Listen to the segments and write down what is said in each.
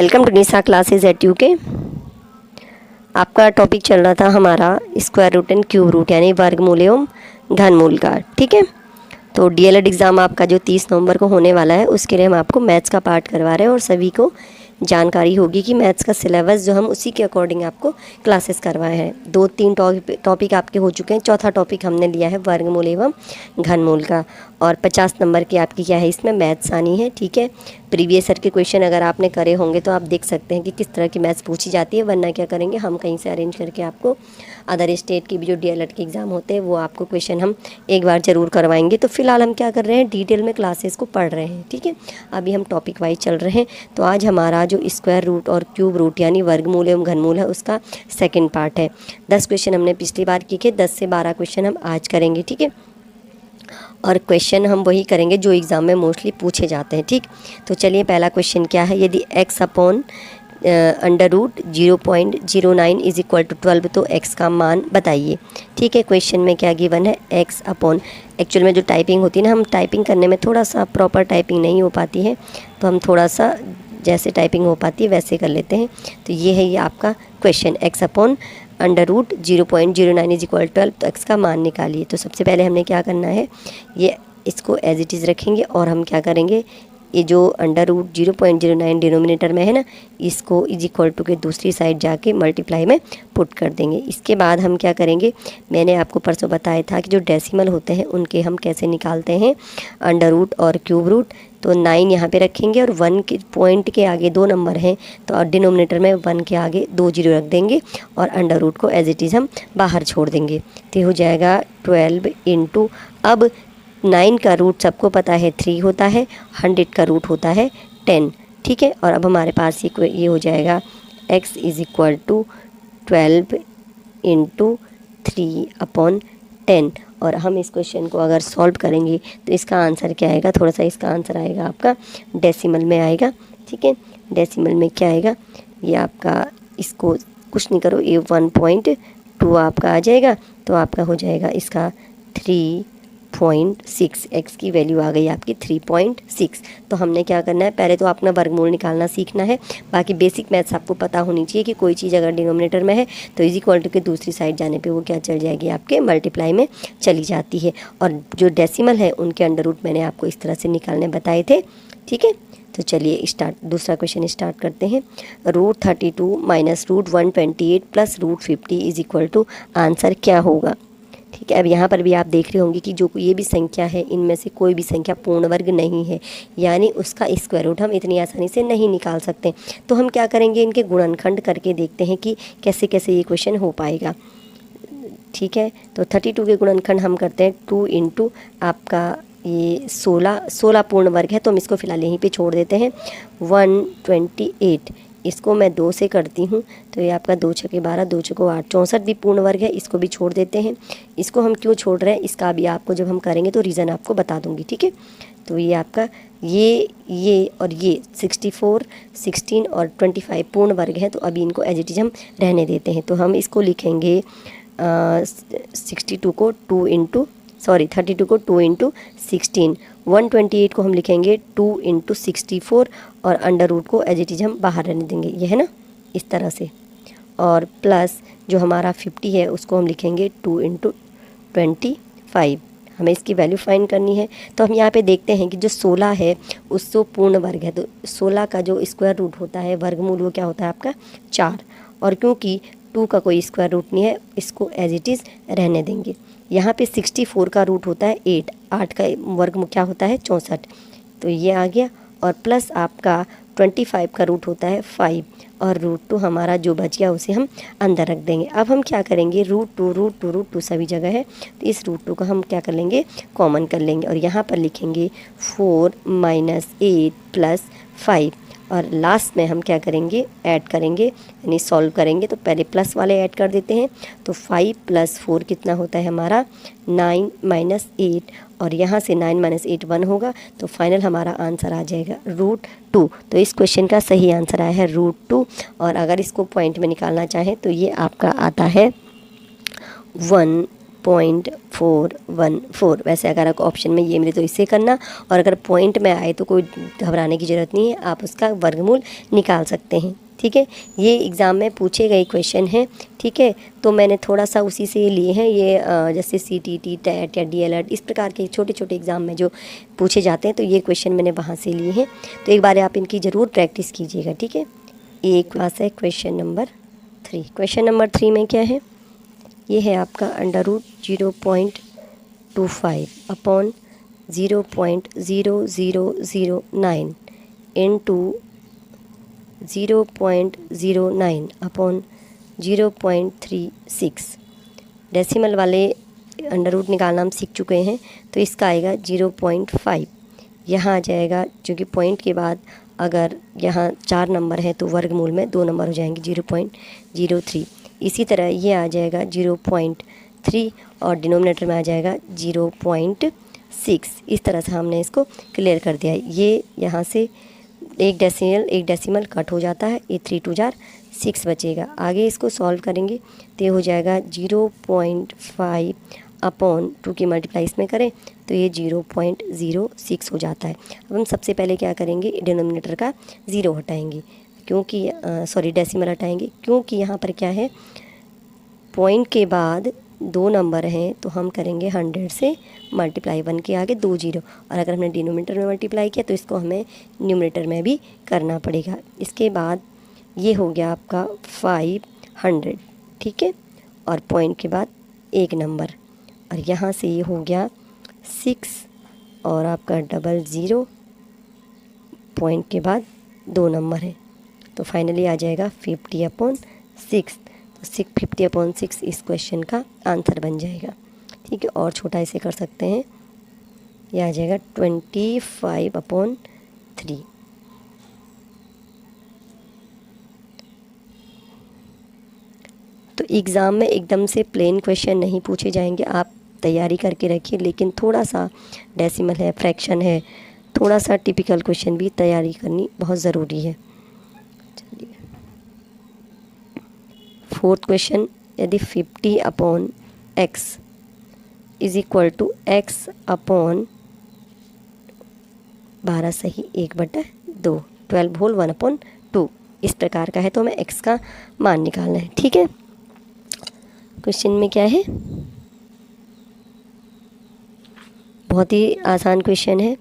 Welcome to Nisha classes at UK. आपका topic चल रहा था हमारा square root and cube root यानी वर्गमूल एवं घनमूल का। ठीक है, तो डीएलएड एग्ज़ाम आपका जो 30 नवंबर को होने वाला है उसके लिए हम आपको मैथ्स का पार्ट करवा रहे हैं और सभी को जानकारी होगी कि मैथ्स का सिलेबस जो हम उसी के अकॉर्डिंग आपको क्लासेस करवाए हैं। 2-3 टॉपिक आपके हो चुके हैं, चौथा टॉपिक हमने लिया है वर्गमूल एवं घनमूल का और 50 नंबर की आपकी क्या है इसमें मैथ्स आनी है। ठीक है, प्रीवियस ईयर के क्वेश्चन अगर आपने करे होंगे तो आप देख सकते हैं कि किस तरह की मैथ्स पूछी जाती है, वरना क्या करेंगे हम कहीं से अरेंज करके आपको अदर स्टेट की भी जो डीएलएड के एग्ज़ाम होते हैं वो आपको क्वेश्चन हम एक बार ज़रूर करवाएंगे। तो फिलहाल हम क्या कर रहे हैं, डिटेल में क्लासेस को पढ़ रहे हैं। ठीक है, अभी हम टॉपिक वाइज चल रहे हैं। तो आज हमारा जो स्क्वायर रूट और क्यूब रूट यानी वर्गमूल एवं घनमूल है उसका सेकेंड पार्ट है। 10 क्वेश्चन हमने पिछली बार किए थे, 10 से 12 क्वेश्चन हम आज करेंगे। ठीक है, और क्वेश्चन हम वही करेंगे जो एग्ज़ाम में मोस्टली पूछे जाते हैं। ठीक, तो चलिए पहला क्वेश्चन क्या है, यदि x upon under root 0.09 is equal to 12 तो x का मान बताइए। ठीक है, क्वेश्चन में क्या गिवन है, x अपॉन, एक्चुअल में जो टाइपिंग होती है ना, हम टाइपिंग करने में थोड़ा सा प्रॉपर टाइपिंग नहीं हो पाती है, तो हम थोड़ा सा जैसे टाइपिंग हो पाती है वैसे कर लेते हैं। तो ये है ये आपका question, x upon under root 0.09 is equal 12 तो x का मान निकालिए। तो सबसे पहले हमने क्या करना है, ये इसको एज इट इज़ रखेंगे और हम क्या करेंगे, ये जो अंडर रूट 0.09 डिनोमिनेटर में है ना, इसको इज इक्वल टू के दूसरी साइड जाके मल्टीप्लाई में पुट कर देंगे। इसके बाद हम क्या करेंगे, मैंने आपको परसों बताया था कि जो डेसिमल होते हैं उनके हम कैसे निकालते हैं, अंडर रूट और क्यूब रूट। तो 9 यहाँ पे रखेंगे और 1 के पॉइंट के आगे 2 नंबर हैं तो और डिनोमिनेटर में 1 के आगे 2 जीरो रख देंगे और अंडर रूट को एज इट इज़ हम बाहर छोड़ देंगे। तो हो जाएगा 12 इंटू, अब 9 का रूट सबको पता है 3 होता है, 100 का रूट होता है 10। ठीक है, और अब हमारे पास ये हो जाएगा x is equal to 12 into 3 upon 10। और हम इस क्वेश्चन को अगर सॉल्व करेंगे तो इसका आंसर क्या आएगा, थोड़ा सा इसका आंसर आएगा आपका डेसिमल में आएगा। ठीक है, डेसिमल में क्या आएगा, ये आपका, इसको कुछ नहीं करो, ये 1.2 आपका आ जाएगा। तो आपका हो जाएगा इसका 3.6, x की वैल्यू आ गई आपकी 3.6। तो हमने क्या करना है, पहले तो अपना वर्गमूल निकालना सीखना है, बाकी बेसिक मैथ्स आपको पता होनी चाहिए कि कोई चीज़ अगर डिनोमिनेटर में है तो इज इक्वल टू के दूसरी साइड जाने पे वो क्या चल जाएगी, आपके मल्टीप्लाई में चली जाती है। और जो डेसिमल है उनके अंडर रूट मैंने आपको इस तरह से निकालने बताए थे। ठीक है, तो चलिए दूसरा क्वेश्चन स्टार्ट करते हैं। √32 minus √128 plus √50 is equal to, answer क्या होगा। ठीक है, अब यहाँ पर भी आप देख रहे होंगे कि जो ये भी संख्या है इनमें से कोई भी संख्या पूर्ण वर्ग नहीं है, यानी उसका स्क्वायर रूट हम इतनी आसानी से नहीं निकाल सकते। तो हम क्या करेंगे, इनके गुणनखंड करके देखते हैं कि कैसे कैसे ये क्वेश्चन हो पाएगा। ठीक है, तो 32 के गुणनखंड हम करते हैं 2 इंटू आपका ये 16 पूर्ण वर्ग है तो हम इसको फिलहाल यहीं पे छोड़ देते हैं। 128 इसको मैं 2 से करती हूँ तो ये आपका 2 छके 12, 2 छको 8, 64 भी पूर्ण वर्ग है, इसको भी छोड़ देते हैं। इसको हम क्यों छोड़ रहे हैं इसका भी आपको जब हम करेंगे तो रीज़न आपको बता दूँगी। ठीक है, तो ये आपका ये और ये 64, 16 और 25 पूर्ण वर्ग है, तो अभी इनको एज इट इज हम रहने देते हैं। तो हम इसको लिखेंगे 32 को 2 इंटू 32 को 2 इंटू 16, 128 को हम लिखेंगे 2 इंटू 64 और अंडर रूट को एज इट इज हम बाहर रहने देंगे, ये है ना, इस तरह से। और प्लस जो हमारा 50 है उसको हम लिखेंगे 2 इंटू 25, हमें इसकी वैल्यू फाइंड करनी है। तो हम यहाँ पे देखते हैं कि जो 16 है उसको पूर्ण वर्ग है, तो 16 का जो स्क्वायर रूट होता है वर्गमूल वो क्या होता है आपका 4, और क्योंकि 2 का कोई स्क्वायर रूट नहीं है इसको एज इट इज़ रहने देंगे। यहाँ पे 64 का रूट होता है 8, 8 का वर्ग क्या होता है 64, तो ये आ गया। और प्लस आपका 25 का रूट होता है 5 और √2 हमारा जो बच गया उसे हम अंदर रख देंगे। अब हम क्या करेंगे, √2 सभी जगह है तो इस √2 का हम क्या कर लेंगे, कॉमन कर लेंगे और यहाँ पर लिखेंगे 4 माइनस 8 प्लस 5 और लास्ट में हम क्या करेंगे, ऐड करेंगे यानी सॉल्व करेंगे। तो पहले प्लस वाले ऐड कर देते हैं, तो 5 + 4 कितना होता है हमारा 9 माइनस 8 और यहाँ से 9 माइनस 8 1 होगा, तो फाइनल हमारा आंसर आ जाएगा √2। तो इस क्वेश्चन का सही आंसर आया है √2। और अगर इसको पॉइंट में निकालना चाहें तो ये आपका आता है 1 0.414। वैसे अगर आपको ऑप्शन में ये मिले तो इससे करना, और अगर पॉइंट में आए तो कोई घबराने की ज़रूरत नहीं है, आप उसका वर्गमूल निकाल सकते हैं। ठीक है, ये एग्ज़ाम में पूछे गए क्वेश्चन हैं। ठीक है, तो मैंने थोड़ा सा उसी से लिए हैं ये, जैसे CTT, टेट या DLED, इस प्रकार के छोटे छोटे एग्ज़ाम में जो पूछे जाते हैं, तो ये क्वेश्चन मैंने वहाँ से लिए हैं। तो एक बार आप इनकी ज़रूर प्रैक्टिस कीजिएगा। ठीक है, एक पास है क्वेश्चन नंबर 3। क्वेश्चन नंबर 3 में क्या है, ये है आपका √0.25 अपॉन 0.0009 इंटू 0.09 अपॉन 0.36। डेसिमल वाले अंडर रूट निकालना हम सीख चुके हैं, तो इसका आएगा 0.5। यहाँ आ जाएगा, क्योंकि पॉइंट के बाद अगर यहाँ 4 नंबर है तो वर्गमूल में 2 नंबर हो जाएंगे, 0.03। इसी तरह ये आ जाएगा 0.3 और डिनोमिनेटर में आ जाएगा 0.6। इस तरह से हमने इसको क्लियर कर दिया है। ये यहाँ से एक डेसिमल कट हो जाता है, ये 3 2 जार 6 बचेगा। आगे इसको सॉल्व करेंगे तो ये हो जाएगा 0.5 अपॉन 2 की मल्टीप्लाई इसमें करें तो ये 0.06 हो जाता है। अब हम सबसे पहले क्या करेंगे, डिनोमिनेटर का 0 हटाएंगे, क्योंकि डेसिमल हटाएंगे, क्योंकि यहाँ पर क्या है, पॉइंट के बाद 2 नंबर हैं, तो हम करेंगे 100 से मल्टीप्लाई, 1 के आगे 2 0, और अगर हमने डिनोमिनेटर में मल्टीप्लाई किया तो इसको हमें न्यूमरेटर में भी करना पड़ेगा। इसके बाद ये हो गया आपका 500। ठीक है, और पॉइंट के बाद 1 नंबर, और यहाँ से ये हो गया 6 और आपका 00, पॉइंट के बाद 2 नंबर है, तो फाइनली आ जाएगा 50/6। तो 50/6 इस क्वेश्चन का आंसर बन जाएगा। ठीक है, और छोटा इसे कर सकते हैं, यह आ जाएगा 25/3। तो एग्ज़ाम में एकदम से प्लेन क्वेश्चन नहीं पूछे जाएंगे, आप तैयारी करके रखिए, लेकिन थोड़ा सा डेसिमल है, फ्रैक्शन है, थोड़ा सा टिपिकल क्वेश्चन भी तैयारी करनी बहुत ज़रूरी है। चलिए, 4th क्वेश्चन, यदि 50/x is equal to x upon 12 सही 1/2, 12 होल 1/2 इस प्रकार का है, तो हमें x का मान निकालना है। ठीक है, क्वेश्चन में क्या है, बहुत ही आसान क्वेश्चन है,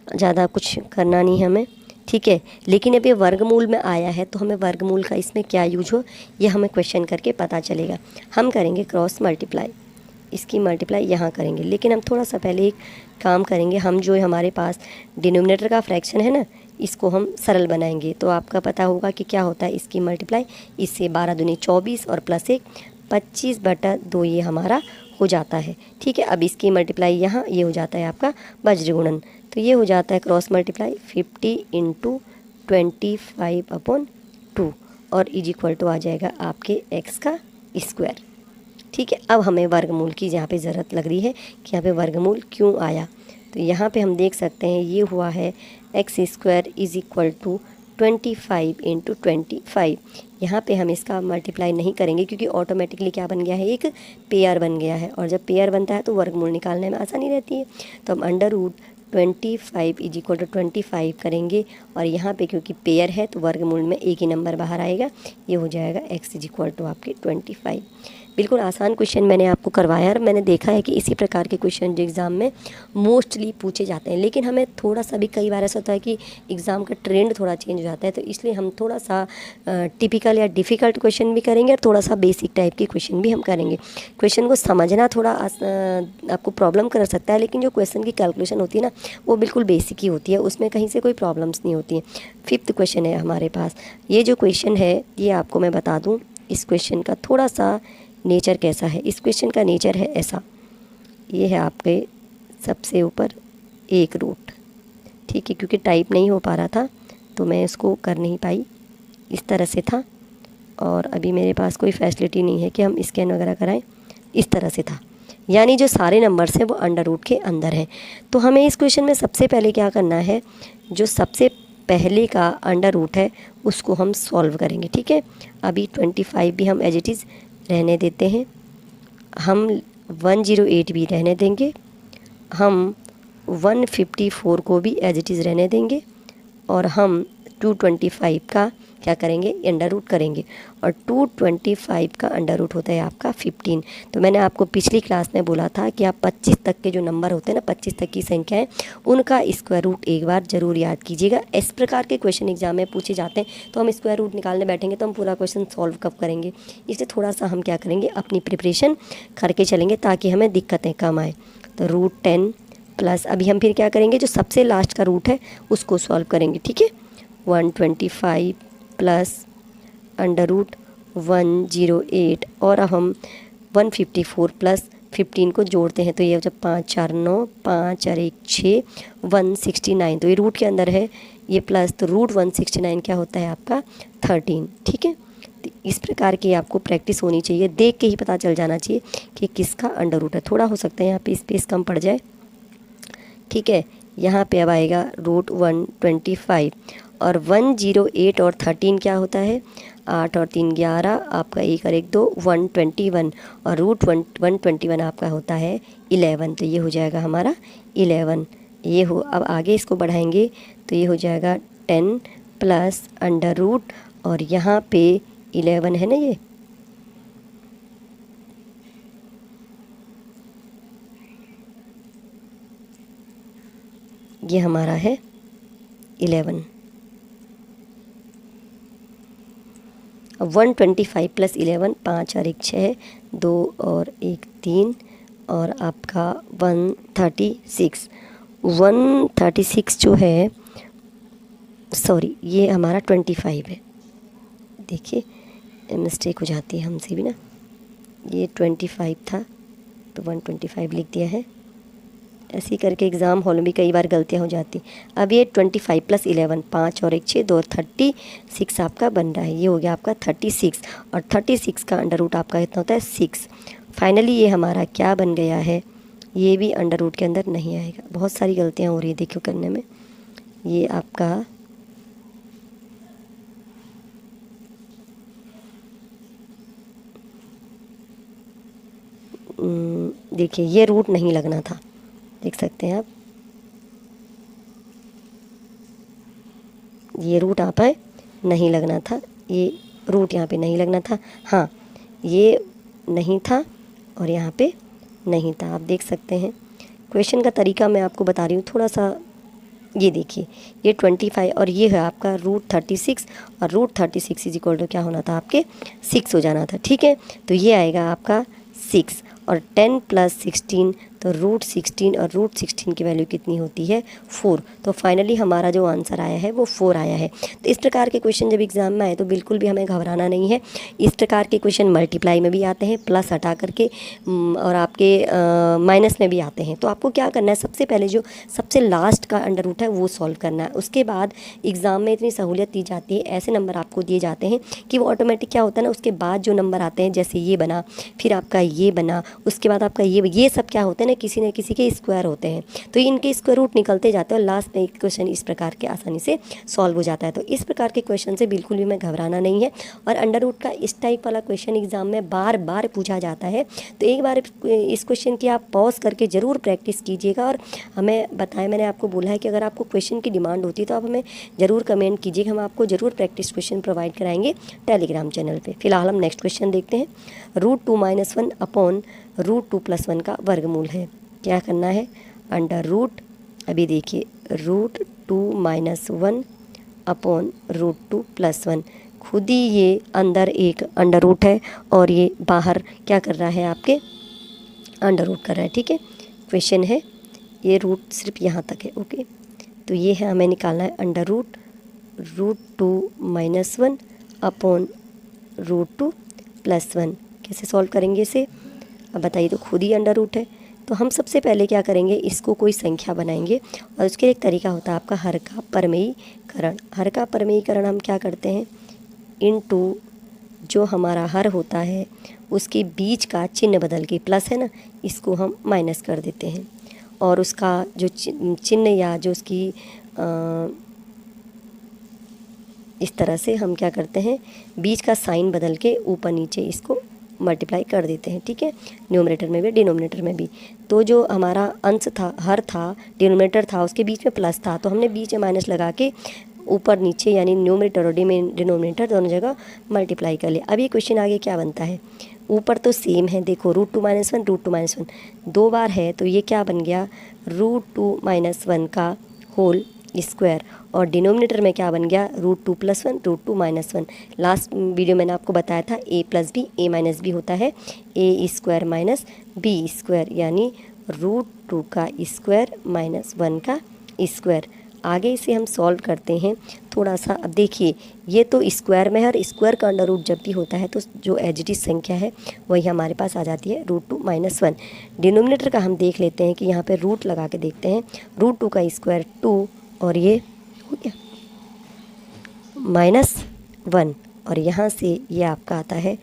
ज़्यादा कुछ करना नहीं हमें। ठीक है, लेकिन अब ये वर्गमूल में आया है तो हमें वर्गमूल का इसमें क्या यूज हो ये हमें क्वेश्चन करके पता चलेगा। हम करेंगे क्रॉस मल्टीप्लाई, इसकी मल्टीप्लाई यहाँ करेंगे, लेकिन हम थोड़ा सा पहले एक काम करेंगे, हम जो हमारे पास डिनोमिनेटर का फ्रैक्शन है ना, इसको हम सरल बनाएंगे। तो आपका पता होगा कि क्या होता है इसकी मल्टीप्लाई, इससे 12 दूनी 24 और प्लस 1 25/2 ये हमारा हो जाता है। ठीक है, अब इसकी मल्टीप्लाई यहाँ ये हो जाता है आपका वज्र गुणन, तो ये हो जाता है क्रॉस मल्टीप्लाई 50 × 25/2 और इज इक्वल टू आ जाएगा आपके x का स्क्वायर। ठीक है, अब हमें वर्गमूल की यहाँ पे ज़रूरत लग रही है कि यहाँ पे वर्गमूल क्यों आया, तो यहाँ पे हम देख सकते हैं ये हुआ है x² इज इक्वल टू 25 × 25। यहाँ पे हम इसका मल्टीप्लाई नहीं करेंगे क्योंकि ऑटोमेटिकली क्या बन गया है, एक पेयर बन गया है, और जब पेयर बनता है तो वर्गमूल निकालने में आसानी रहती है। तो हम √25 इज इक्वल टू 25 करेंगे, और यहाँ पे क्योंकि पेयर है तो वर्गमूल में एक ही नंबर बाहर आएगा, ये हो जाएगा x इज इक्वल टू आपके 25। बिल्कुल आसान क्वेश्चन मैंने आपको करवाया, और मैंने देखा है कि इसी प्रकार के क्वेश्चन जो एग्ज़ाम में मोस्टली पूछे जाते हैं, लेकिन हमें थोड़ा सा भी कई बार ऐसा होता है कि एग्ज़ाम का ट्रेंड थोड़ा चेंज हो जाता है, तो इसलिए हम थोड़ा सा टिपिकल या डिफ़िकल्ट क्वेश्चन भी करेंगे और थोड़ा सा बेसिक टाइप के क्वेश्चन भी हम करेंगे। क्वेश्चन को समझना थोड़ा आपको प्रॉब्लम कर सकता है, लेकिन जो क्वेश्चन की कैलकुलेशन होती है ना वो बिल्कुल बेसिक ही होती है, उसमें कहीं से कोई प्रॉब्लम्स नहीं होती हैं। 5th क्वेश्चन है हमारे पास, ये जो क्वेश्चन है ये आपको मैं बता दूँ, इस क्वेश्चन का थोड़ा सा नेचर कैसा है। इस क्वेश्चन का नेचर है ऐसा, ये है आपके सबसे ऊपर 1 रूट। ठीक है, क्योंकि टाइप नहीं हो पा रहा था तो मैं इसको कर नहीं पाई, इस तरह से था, और अभी मेरे पास कोई फैसिलिटी नहीं है कि हम स्कैन वगैरह कराएं, इस तरह से था, यानी जो सारे नंबर्स हैं वो अंडर रूट के अंदर हैं। तो हमें इस क्वेश्चन में सबसे पहले क्या करना है, जो सबसे पहले का अंडर रूट है उसको हम सॉल्व करेंगे। ठीक है, अभी 25 भी हम एज इट इज़ रहने देते हैं, हम 108 भी रहने देंगे, हम 154 को भी एज इट इज़ रहने देंगे, और हम 225 का क्या करेंगे, अंडर रूट करेंगे। और 225 का अंडर रूट होता है आपका 15। तो मैंने आपको पिछली क्लास में बोला था कि आप 25 तक के जो नंबर होते हैं ना, 25 तक की संख्याएं, उनका स्क्वायर रूट एक बार ज़रूर याद कीजिएगा। इस प्रकार के क्वेश्चन एग्जाम में पूछे जाते हैं, तो हम स्क्वायर रूट निकालने बैठेंगे तो हम पूरा क्वेश्चन सॉल्व कब करेंगे। इसलिए थोड़ा सा हम क्या करेंगे, अपनी प्रिपरेशन करके चलेंगे ताकि हमें दिक्कतें कम आए। तो √10 प्लस, अभी हम फिर क्या करेंगे, जो सबसे लास्ट का रूट है उसको सॉल्व करेंगे, ठीक है। 125 प्लस अंडर रूट 108, और अब हम 154 प्लस 15 को जोड़ते हैं, तो ये जब 5 4 9, 5 4 1 6, 169, तो ये रूट के अंदर है ये प्लस, तो √169 क्या होता है आपका 13, ठीक है। तो इस प्रकार की आपको प्रैक्टिस होनी चाहिए, देख के ही पता चल जाना चाहिए कि किसका अंडर रूट है। थोड़ा हो सकता है यहाँ पे स्पेस कम पड़ जाए, ठीक है। यहाँ पे अब आएगा √125, और 108 और 13 क्या होता है, 8 और 3 11, आपका 1 और 1 2, 121, और √121 आपका होता है 11, तो ये हो जाएगा हमारा 11। ये हो, अब आगे इसको बढ़ाएंगे तो ये हो जाएगा 10 प्लस अंडर रूट, और यहाँ पे 11 है ना, ये हमारा है 11। अब 125 प्लस 11, 5 और 1 6, 2 और 1 3, और आपका 136। 136 जो है, सॉरी ये हमारा 25 है, देखिए मिस्टेक हो जाती है हमसे भी ना, ये 25 था तो 125 लिख दिया है। ऐसे ही करके एग्ज़ाम हॉल में भी कई बार गलतियाँ हो जाती। अब ये 25 प्लस 11, 5 और 1 6, 2 और 36 आपका बन रहा है, ये हो गया आपका 36, और 36 का अंडर रूट आपका कितना होता है 6। फाइनली ये हमारा क्या बन गया है, ये भी अंडर रूट के अंदर नहीं आएगा। बहुत सारी गलतियाँ हो रही है देखियो करने में। ये आपका देखिए ये रूट नहीं लगना था, देख सकते हैं आप, ये रूट यहाँ पे नहीं लगना था, ये रूट यहाँ पे नहीं लगना था, हाँ ये नहीं था और यहाँ पे नहीं था। आप देख सकते हैं क्वेश्चन का तरीका मैं आपको बता रही हूँ थोड़ा सा। ये देखिए ये 25 और ये है आपका √36, और √36 इज इक्वल टू क्या होना था आपके 6 हो जाना था, ठीक है। तो ये आएगा आपका 6, और 10 प्लस 16, तो √16, और √16 की वैल्यू कितनी होती है 4। तो फाइनली हमारा जो आंसर आया है वो 4 आया है। तो इस प्रकार के क्वेश्चन जब एग्ज़ाम में आए तो बिल्कुल भी हमें घबराना नहीं है। इस प्रकार के क्वेश्चन मल्टीप्लाई में भी आते हैं, प्लस हटा करके, और आपके माइनस में भी आते हैं। तो आपको क्या करना है, सबसे पहले जो सबसे लास्ट का अंडर रूट है वो सॉल्व करना है। उसके बाद एग्ज़ाम में इतनी सहूलियत दी जाती है, ऐसे नंबर आपको दिए जाते हैं कि वो ऑटोमेटिक क्या होता है ना, उसके बाद जो नंबर आते हैं, जैसे ये बना, फिर आपका ये बना, उसके बाद आपका ये सब क्या होते हैं ना, किसी न किसी के स्क्वायर होते हैं। तो इनके स्क्वायर रूट निकलते जाते हैं और लास्ट में एक क्वेश्चन इस प्रकार के आसानी से सॉल्व हो जाता है। तो इस प्रकार के क्वेश्चन से बिल्कुल भी मैं घबराना नहीं है। और अंडर रूट का इस टाइप वाला क्वेश्चन एग्जाम में बार बार पूछा जाता है, तो एक बार इस क्वेश्चन की आप पॉज करके ज़रूर प्रैक्टिस कीजिएगा और हमें बताएं। मैंने आपको बोला है कि अगर आपको क्वेश्चन की डिमांड होती है तो आप हमें ज़रूर कमेंट कीजिएगा, हम आपको ज़रूर प्रैक्टिस क्वेश्चन प्रोवाइड कराएंगे टेलीग्राम चैनल पे। फिलहाल हम नेक्स्ट क्वेश्चन देखते हैं। √2 - 1 अपॉन √2 + 1 का वर्गमूल है। क्या करना है, अंडर रूट, अभी देखिए √2 - 1 अपॉन √2 + 1, खुद ही ये अंदर एक अंडर रूट है और ये बाहर क्या कर रहा है, आपके अंडर रूट कर रहा है, ठीक है। क्वेश्चन है ये रूट सिर्फ यहाँ तक है, ओके। तो ये है, हमें निकालना है अंडर रूट √2 - 1 अपॉन √2 + 1। कैसे सॉल्व करेंगे इसे, अब बताइए। तो खुद ही अंडर रूट है, तो हम सबसे पहले क्या करेंगे, इसको कोई संख्या बनाएंगे और उसके एक तरीका होता है आपका हर का परमेयीकरण। हर का परमेयीकरण हम क्या करते हैं, इनटू जो हमारा हर होता है उसके बीच का चिन्ह बदल के, प्लस है ना, इसको हम माइनस कर देते हैं, और उसका जो चिन्ह या जो उसकी इस तरह से हम क्या करते हैं, बीच का साइन बदल के ऊपर नीचे इसको मल्टीप्लाई कर देते हैं, ठीक है, न्यूमरेटर में भी डिनोमिनेटर में भी। तो जो हमारा अंश था, हर था, डिनोमिनेटर था, उसके बीच में प्लस था, तो हमने बीच में माइनस लगा के ऊपर नीचे यानी न्यूमरेटर और डिनोमिनेटर दोनों जगह मल्टीप्लाई कर लिया। अब ये क्वेश्चन आगे क्या बनता है, ऊपर तो सेम है, देखो √2 - 1 √2 - 1 दो बार है, तो ये क्या बन गया √2 - 1 का होल स्क्वायर, और डिनोमिनेटर में क्या बन गया √2 + 1 √2 - 1। लास्ट वीडियो मैंने आपको बताया था a + b a - b होता है a² - b², यानी √2 का स्क्वायर -1 का स्क्वायर। आगे इसे हम सॉल्व करते हैं थोड़ा सा। अब देखिए ये तो स्क्वायर में है, और स्क्वायर का अंडर रूट जब भी होता है तो जो एजिटिव संख्या है वही हमारे पास आ जाती है √2 - 1। डिनोमिनेटर का हम देख लेते हैं कि यहाँ पे रूट लगा के देखते हैं, √2 का स्क्वायर 2 और ये हो गया -1, और यहाँ से ये आपका आता है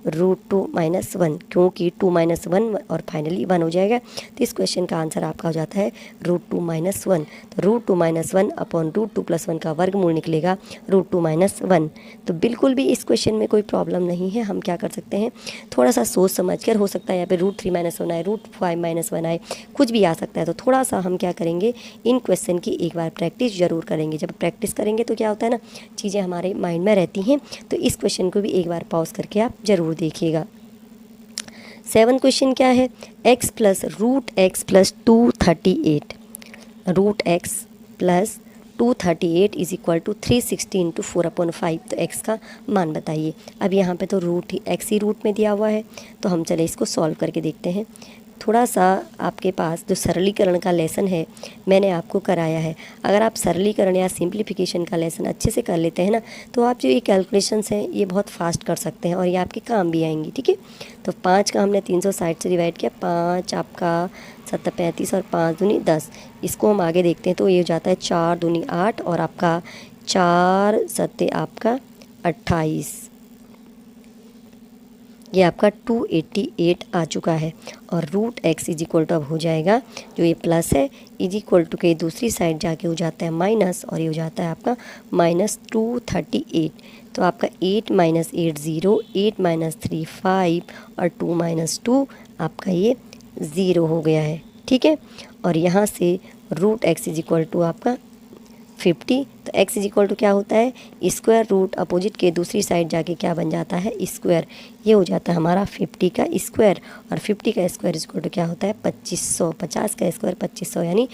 √2 - 1, क्योंकि 2 - 1 और फाइनली 1 हो जाएगा। तो इस क्वेश्चन का आंसर आपका हो जाता है √2 - 1। तो √2 - 1 अपॉन √2 + 1 का वर्गमूल निकलेगा √2 - 1। तो बिल्कुल भी इस क्वेश्चन में कोई प्रॉब्लम नहीं है। हम क्या कर सकते हैं, थोड़ा सा सोच समझ कर, हो सकता है यहाँ पे √3 - 1 आए, √5 - 1 आए, कुछ भी आ सकता है। तो थोड़ा सा हम क्या करेंगे, इन क्वेश्चन की एक बार प्रैक्टिस ज़रूर करेंगे। जब प्रैक्टिस करेंगे तो क्या होता है ना, चीज़ें हमारे माइंड में रहती हैं। तो इस क्वेश्चन को भी एक बार पॉज करके आप ज़रूर देखिएगा। 7 क्वेश्चन क्या है, x + √x + 238, √x + 238 = 360 × 4/5। तो x का मान बताइए। अब यहाँ पे तो x ही रूट में दिया हुआ है, तो हम चले इसको सॉल्व करके देखते हैं। थोड़ा सा आपके पास जो सरलीकरण का लेसन है मैंने आपको कराया है, अगर आप सरलीकरण या सिंप्लीफिकेशन का लेसन अच्छे से कर लेते हैं ना, तो आप जो ये कैलकुलेशंस हैं ये बहुत फास्ट कर सकते हैं और ये आपके काम भी आएंगी, ठीक है। तो 5 का हमने 360 से डिवाइड किया, 5 आपका 7 35 और 5 दूनी 10। इसको हम आगे देखते हैं तो ये हो जाता है 4 दूनी 8 और आपका 4 7 आपका 28। ये आपका 288 आ चुका है। और √x = अब हो जाएगा, जो ये प्लस है = के दूसरी साइड जाके हो जाता है माइनस, और ये हो जाता है आपका -238। तो आपका 8 - 8 0, 8 - 3 5 और 2 - 2 आपका ये 0 हो गया है, ठीक है। और यहाँ से √x = आपका 50। तो x क्या होता है, स्क्वायर रूट, अपोजिट के दूसरी साइड जाके क्या बन जाता है स्क्वायर, ये हो जाता है हमारा 50 का स्क्वायर। और 50 का स्क्वायर क्या होता है 2500, 50 का स्क्वायर 2500 यानी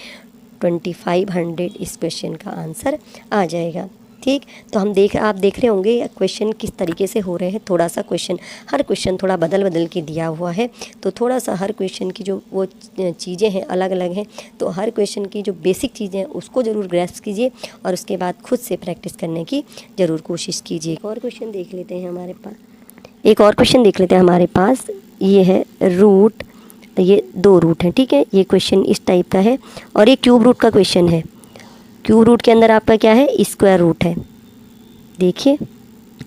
2500 इस क्वेश्चन का आंसर आ जाएगा, ठीक। तो आप देख रहे होंगे क्वेश्चन किस तरीके से हो रहे हैं। थोड़ा सा क्वेश्चन, हर क्वेश्चन थोड़ा बदल बदल के दिया हुआ है, तो थोड़ा सा हर क्वेश्चन की जो वो चीज़ें हैं अलग अलग हैं। तो हर क्वेश्चन की जो बेसिक चीज़ें हैं उसको ज़रूर ग्रैस्प कीजिए और उसके बाद खुद से प्रैक्टिस करने की ज़रूर कोशिश कीजिए। एक और क्वेश्चन देख लेते हैं हमारे पास, ये है रूट, ये 2 रूट हैं, ठीक है। ये क्वेश्चन इस टाइप का है और ये क्यूब रूट का क्वेश्चन है। क्यूब रूट के अंदर आपका क्या है स्क्वायर रूट है, देखिए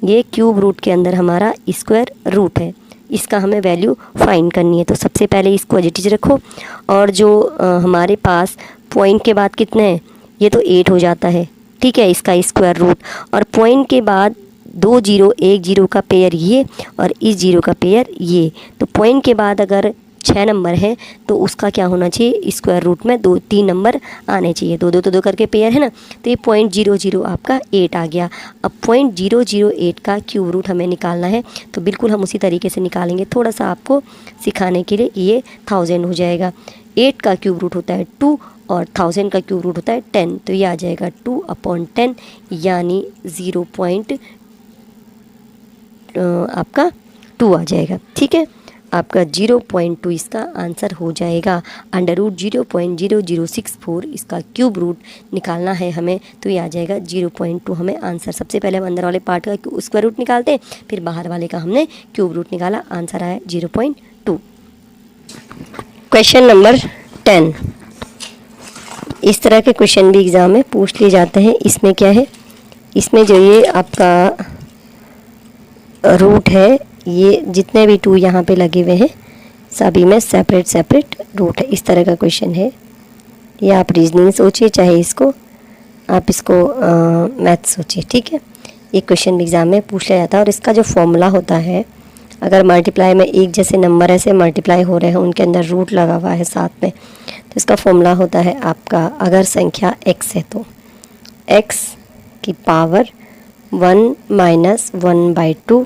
ये क्यूब रूट के अंदर हमारा स्क्वायर रूट है, इसका हमें वैल्यू फाइंड करनी है। तो सबसे पहले इसको एज इट इज रखो, और जो हमारे पास पॉइंट के बाद कितने हैं, ये तो 8 हो जाता है, ठीक है, इसका स्क्वायर रूट। और पॉइंट के बाद 2 0 1 0 का पेयर ये और इस 0 का पेयर ये। तो पॉइंट के बाद अगर 6 नंबर है तो उसका क्या होना चाहिए, स्क्वायर रूट में 3 नंबर आने चाहिए। 2 2 तो 2 करके पेयर है ना, तो ये 0.00 आपका 8 आ गया। अब 0.008 का क्यूब रूट हमें निकालना है, तो बिल्कुल हम उसी तरीके से निकालेंगे। थोड़ा सा आपको सिखाने के लिए ये 1000 हो जाएगा। 8 का क्यूब रूट होता है 2 और 1000 का क्यूब रूट होता है 10, तो ये आ जाएगा 2/10 यानी 0. आपका 2 आ जाएगा, ठीक है। आपका 0.2 इसका आंसर हो जाएगा। √0.0064 इसका क्यूब रूट निकालना है हमें, तो ये आ जाएगा 0.2 हमें आंसर। सबसे पहले हम अंदर वाले पार्ट का स्क्वायर रूट निकालते हैं, फिर बाहर वाले का हमने क्यूब रूट निकाला, आंसर आया 0.2। Question number 10। इस तरह के क्वेश्चन भी एग्ज़ाम में पूछ लिए जाते हैं। इसमें क्या है, इसमें जो ये आपका रूट है, ये जितने भी 2 यहाँ पे लगे हुए हैं सभी में सेपरेट रूट है। इस तरह का क्वेश्चन है ये, आप रीजनिंग सोचिए चाहे इसको आप इसको मैथ सोचिए, ठीक है। ये क्वेश्चन एग्ज़ाम में पूछ लिया जाता है और इसका जो फॉर्मूला होता है अगर मल्टीप्लाई में एक जैसे नंबर ऐसे मल्टीप्लाई हो रहे हैं, उनके अंदर रूट लगा हुआ है साथ में, तो इसका फॉर्मूला होता है आपका, अगर संख्या x है तो x की पावर 1 माइनस 1/2,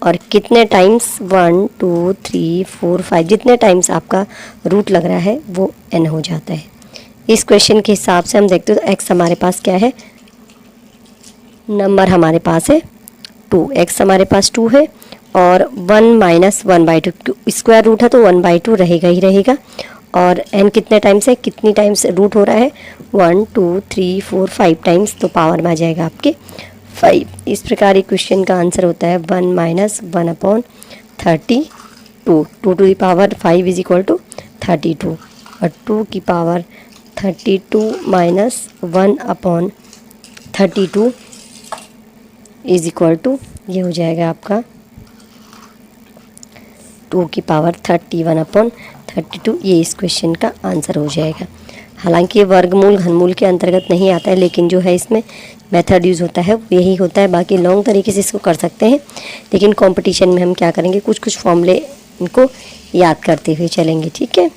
और कितने टाइम्स 1 2 3 4 5 जितने टाइम्स आपका रूट लग रहा है वो n हो जाता है। इस क्वेश्चन के हिसाब से हम देखते हैं तो x हमारे पास क्या है, नंबर हमारे पास है 2, x हमारे पास 2 है, और 1 माइनस 1/2 स्क्वायर रूट है तो 1/2 रहेगा ही रहेगा, और n कितने टाइम्स है, कितनी टाइम्स रूट हो रहा है, 1 2 3 4 5 टाइम्स, तो पावर में आ जाएगा आपके 5। इस प्रकार ये क्वेश्चन का आंसर होता है 1 minus 1/32, 2 to the power 5 is equal to 32, और 2 की power 32 minus 1/32 is equal to, ये हो जाएगा आपका 2 की पावर 31/32। ये इस क्वेश्चन का आंसर हो जाएगा। हालांकि ये वर्गमूल घनमूल के अंतर्गत नहीं आता है, लेकिन जो है इसमें मेथड यूज़ होता है यही होता है। बाकी लॉन्ग तरीके से इसको कर सकते हैं, लेकिन कंपटीशन में हम क्या करेंगे, कुछ कुछ फॉर्मूले इनको याद करते हुए चलेंगे। ठीक है,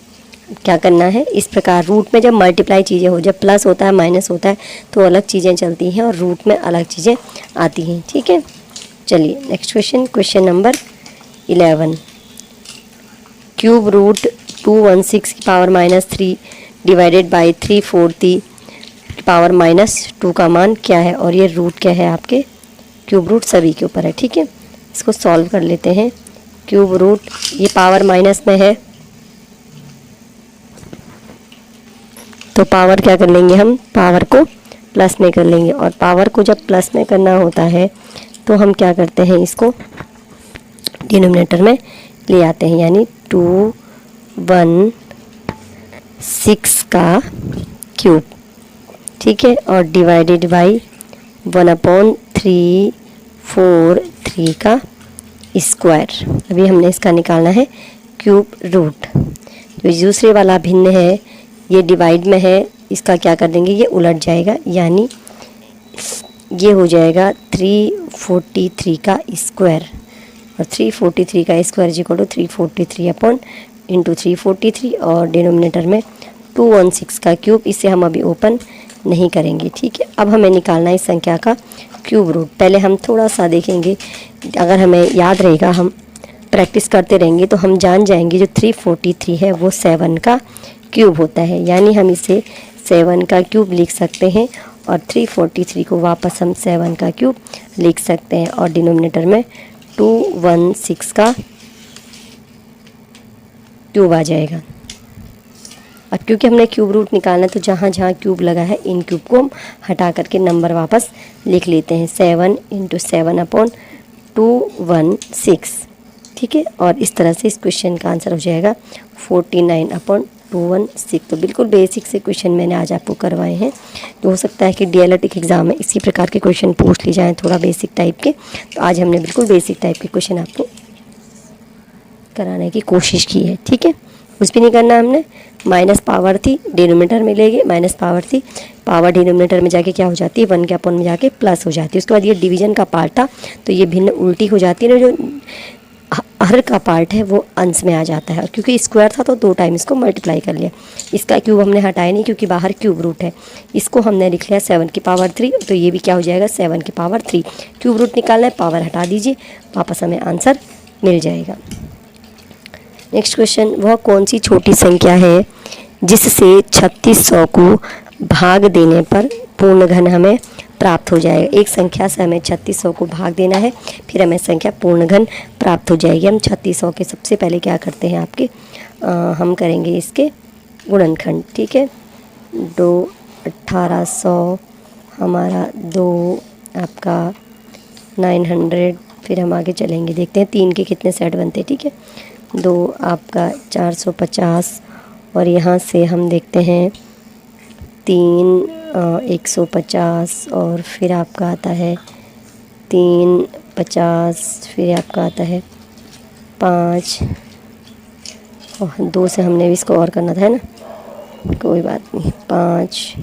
क्या करना है, इस प्रकार रूट में जब मल्टीप्लाई चीज़ें हो, जब प्लस होता है माइनस होता है तो अलग चीज़ें चलती हैं और रूट में अलग चीज़ें आती हैं। ठीक है, चलिए next question, question number 11, cube root 216 की पावर -3 डिवाइडेड बाई 340 की पावर -2 का मान क्या है, और ये रूट क्या है आपके, क्यूब रूट सभी के ऊपर है। ठीक है, इसको सॉल्व कर लेते हैं। क्यूब रूट, ये पावर माइनस में है तो पावर क्या कर लेंगे हम, पावर को प्लस में कर लेंगे, और पावर को जब प्लस में करना होता है तो हम क्या करते हैं, इसको डिनोमिनेटर में ले आते हैं, यानी 216 का क्यूब, ठीक है, और डिवाइडेड बाई 1/343 का स्क्वायर। अभी हमने इसका निकालना है क्यूब रूट। जो दूसरे वाला भिन्न है ये डिवाइड में है, इसका क्या कर देंगे, ये उलट जाएगा, यानी ये हो जाएगा 343 का स्क्वायर, और 343 का स्क्वायर इज इक्वल टू 343/343 और डिनोमिनेटर में 216 का क्यूब। इसे हम अभी ओपन नहीं करेंगे। ठीक है, अब हमें निकालना है इस संख्या का क्यूब रूट। पहले हम थोड़ा सा देखेंगे, अगर हमें याद रहेगा, हम प्रैक्टिस करते रहेंगे तो हम जान जाएंगे जो 343 है वो 7 का क्यूब होता है, यानी हम इसे 7 का क्यूब लिख सकते हैं, और 343 को वापस हम 7 का क्यूब लिख सकते हैं, और डिनोमिनेटर में 216 का क्यूब आ जाएगा। अब क्योंकि हमने क्यूब रूट निकालना है तो जहाँ जहाँ क्यूब लगा है इन क्यूब को हम हटा करके नंबर वापस लिख लेते हैं, 7 × 7/216। ठीक है, और इस तरह से इस क्वेश्चन का आंसर हो जाएगा 49/216। तो बिल्कुल बेसिक से क्वेश्चन मैंने आज आपको करवाए हैं। तो हो सकता है कि डीएलएड एग्ज़ाम में इसी प्रकार के क्वेश्चन पूछ ली जाएँ, थोड़ा बेसिक टाइप के। तो आज हमने बिल्कुल बेसिक टाइप के क्वेश्चन आपको कराने की कोशिश की है। ठीक है, कुछ भी नहीं करना हमने, माइनस पावर थी डिनोमिनेटर में ले गए, माइनस पावर थी, पावर डिनोमिनेटर में जाके क्या हो जाती है, 1 के अपॉन में जाके प्लस हो जाती है। उसके बाद ये डिवीजन का पार्ट था तो ये भिन्न उल्टी हो जाती है ना, जो हर का पार्ट है वो अंश में आ जाता है, और क्योंकि स्क्वायर था तो 2 टाइम इसको मल्टीप्लाई कर लिया। इसका क्यूब हमने हटाया नहीं क्योंकि बाहर क्यूब रूट है, इसको हमने लिख लिया 7 की पावर 3, तो ये भी क्या हो जाएगा 7 की पावर 3। क्यूब रूट निकालना है, पावर हटा दीजिए, वापस हमें आंसर मिल जाएगा। नेक्स्ट क्वेश्चन, वह कौन सी छोटी संख्या है जिससे 3600 को भाग देने पर पूर्ण घन हमें प्राप्त हो जाएगा। एक संख्या से हमें 3600 को भाग देना है, फिर हमें संख्या पूर्ण घन प्राप्त हो जाएगी। हम 3600 के सबसे पहले क्या करते हैं आपके, हम करेंगे इसके गुणनखंड। ठीक है, 2 1800 हमारा 2 आपका 900, फिर हम आगे चलेंगे, देखते हैं 3 के कितने सेट बनते हैं। ठीक है, 2 आपका 450, और यहाँ से हम देखते हैं 3 150, और फिर आपका आता है 3 50, फिर आपका आता है 5, और 2 से हमने भी इसको और करना था, है ना, कोई बात नहीं, 5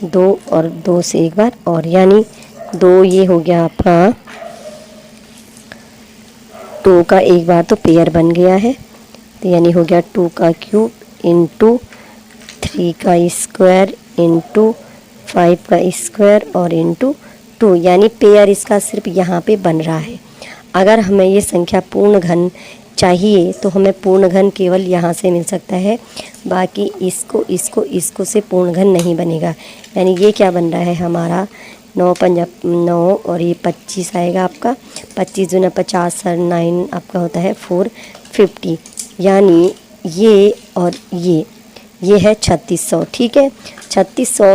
2 और 2 से एक बार और, यानी 2 ये हो गया आपका 2 का एक बार तो पेयर बन गया है, तो यानी हो गया 2 का क्यूब इंटू 3 का स्क्वायर इंटू 5 का स्क्वायर और इंटू 2, यानी पेयर इसका सिर्फ यहाँ पे बन रहा है। अगर हमें ये संख्या पूर्ण घन चाहिए तो हमें पूर्ण घन केवल यहाँ से मिल सकता है, बाकी इसको से पूर्ण घन नहीं बनेगा। यानी ये क्या बन रहा है हमारा 9 पंजा 9 और ये 25 आएगा आपका, 25 दूना 50 सर 9 आपका होता है 450, यानी ये और ये है 3600। ठीक है, 3600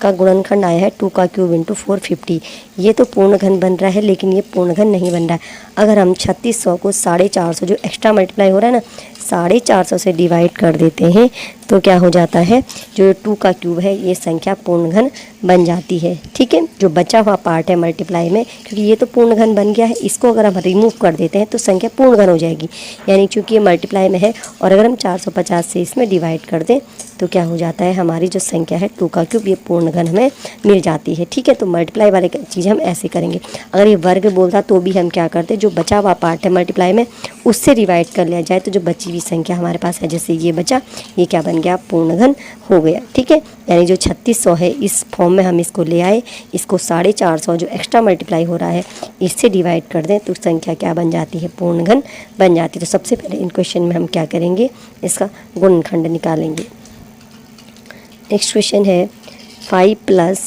का गुणनखंड आया है 2 का क्यूब इंटू 450। ये तो पूर्ण घन बन रहा है, लेकिन ये पूर्ण घन नहीं बन रहा है। अगर हम 3600 को 450 जो एक्स्ट्रा मल्टीप्लाई हो रहा है ना, 450 से डिवाइड कर देते हैं तो क्या हो जाता है, जो 2 का क्यूब है ये संख्या पूर्ण घन बन जाती है। ठीक है, जो बचा हुआ पार्ट है मल्टीप्लाई में, क्योंकि ये तो पूर्ण घन बन गया है, इसको अगर हम रिमूव कर देते हैं तो संख्या पूर्ण घन हो जाएगी। यानी चूँकि ये मल्टीप्लाई में है और अगर हम 450 से इसमें डिवाइड कर दें तो क्या हो जाता है, हमारी जो संख्या है 2 का क्यूब ये पूर्ण घन हमें मिल जाती है। ठीक है, तो मल्टीप्लाई वाले चीज़ हम ऐसे करेंगे। अगर ये वर्ग बोलता तो भी हम क्या करते, जो बचा हुआ पार्ट है मल्टीप्लाई में उससे डिवाइड कर लिया जाए, तो जो बची हुई संख्या हमारे पास है, जैसे ये बचा, ये क्या बन गया, पूर्ण घन हो गया। ठीक है, यानी जो 3600 है इस फॉर्म में हम इसको ले आए, इसको 450 जो एक्स्ट्रा मल्टीप्लाई हो रहा है इससे डिवाइड कर दें तो संख्या क्या बन जाती है, पूर्ण घन बन जाती है। तो सबसे पहले इन क्वेश्चन में हम क्या करेंगे, इसका गुणनखंड निकालेंगे। नेक्स्ट क्वेश्चन है 5 प्लस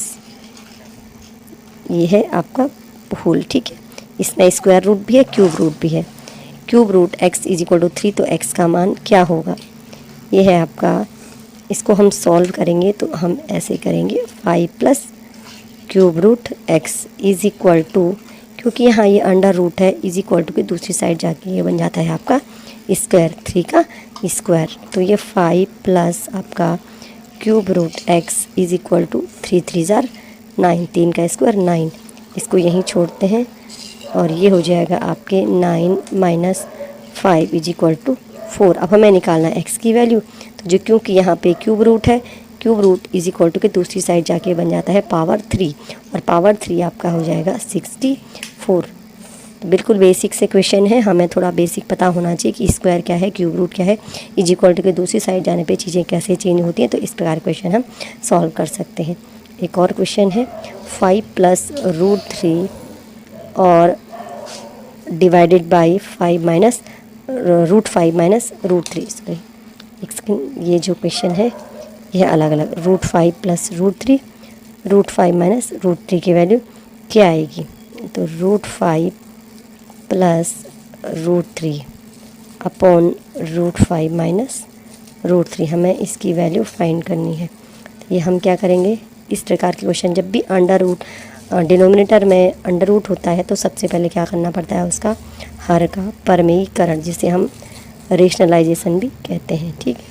ये है आपका होल। ठीक है, इसमें स्क्वायर रूट भी है, क्यूब रूट भी है। Cube root x is equal to 3, तो x का मान क्या होगा, ये है आपका। इसको हम सॉल्व करेंगे तो हम ऐसे करेंगे 5 plus cube root x is equal to, क्योंकि यहाँ ये अंडर रूट है, इज इक्वल टू के दूसरी साइड जाके ये बन जाता है आपका स्क्वायर, 3 का स्क्वायर। तो ये 5 प्लस आपका cube root x is equal to 3 3 जार 9, 3 का स्क्वायर 9, इसको यहीं छोड़ते हैं और ये हो जाएगा आपके 9 माइनस 5 इज इक्वल टू 4। अब हमें निकालना है x की वैल्यू, तो जो क्योंकि यहाँ पे क्यूब रूट है, cube root is equal to के दूसरी साइड जाके बन जाता है पावर 3, और पावर 3 आपका हो जाएगा 64। तो बिल्कुल बेसिक से क्वेश्चन है, हमें थोड़ा बेसिक पता होना चाहिए कि स्क्वायर क्या है, क्यूब रूट क्या है, इज इक्वल टू के दूसरी साइड जाने पे चीज़ें कैसे चेंज होती हैं। तो इस प्रकार क्वेश्चन हम सॉल्व कर सकते हैं। एक और क्वेश्चन है 5 प्लस रूट 3 और divided by 5 minus root 5 minus root 3, sorry ये जो क्वेश्चन है यह अलग अलग। Root 5 plus root 3, root 5 minus root 3 की वैल्यू क्या आएगी, तो root 5 plus root 3 upon root 5 minus root 3, हमें इसकी वैल्यू फाइंड करनी है। तो ये हम क्या करेंगे, इस प्रकार के क्वेश्चन जब भी अंडर रूट डिनोमिनेटर में अंडर रूट होता है तो सबसे पहले क्या करना पड़ता है, उसका हर का परमेयीकरण, जिसे हम रेशनलाइजेशन भी कहते हैं। ठीक है,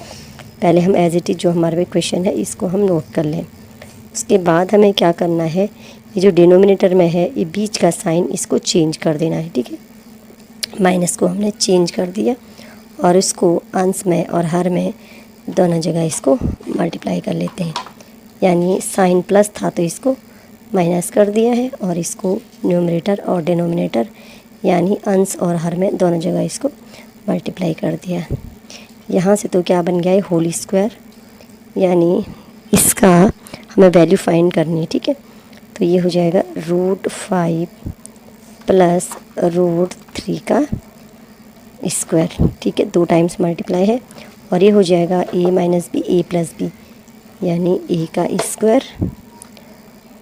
पहले हम एज इट इज़ जो हमारे क्वेश्चन है इसको हम नोट कर लें। उसके बाद हमें क्या करना है, ये जो डिनोमिनेटर में है ये बीच का साइन इसको चेंज कर देना है। ठीक है, माइनस को हमने चेंज कर दिया और इसको अंश में और हर में दोनों जगह इसको मल्टीप्लाई कर लेते हैं। यानी साइन प्लस था तो इसको माइनस कर दिया है और इसको न्यूमरेटर और डिनोमिनेटर यानी अंश और हर में दोनों जगह इसको मल्टीप्लाई कर दिया। यहाँ से तो क्या बन गया है, होल स्क्वायर, यानी इसका हमें वैल्यू फाइंड करनी है। ठीक है, तो ये हो जाएगा रूट 5 प्लस रूट 3 का स्क्वायर। ठीक है, 2 टाइम्स मल्टीप्लाई है और ये हो जाएगा a minus B A plus B, यानी a का स्क्वायर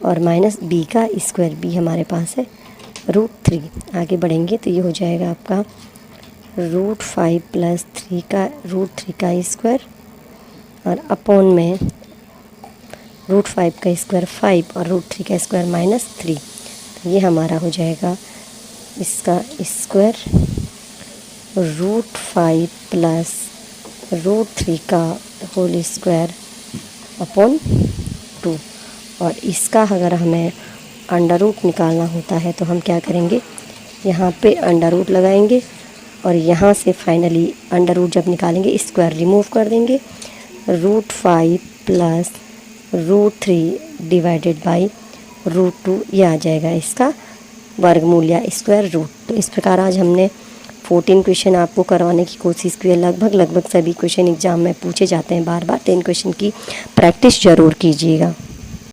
और माइनस b का स्क्वायर, b हमारे पास है रूट 3। आगे बढ़ेंगे तो ये हो जाएगा आपका रूट 5 प्लस 3 का रूट 3 का स्क्वायर और अपॉन में रूट 5 का स्क्वायर 5 और रूट 3 का स्क्वायर माइनस 3। तो ये हमारा हो जाएगा इसका स्क्वायर रूट 5 प्लस रूट 3 का होल स्क्वायर अपॉन 2। और इसका अगर हमें अंडर रूट निकालना होता है तो हम क्या करेंगे, यहाँ पे अंडर रूट लगाएंगे और यहाँ से फाइनली अंडर रूट जब निकालेंगे स्क्वायर रिमूव कर देंगे। Root 5 plus root 3 divided by root 2, ये आ जाएगा इसका वर्गमूल या स्क्वायर रूट। तो इस प्रकार आज हमने 14 क्वेश्चन आपको करवाने की कोशिश की है। लगभग सभी क्वेश्चन एग्ज़ाम में पूछे जाते हैं बार बार, तो इन क्वेश्चन की प्रैक्टिस ज़रूर कीजिएगा।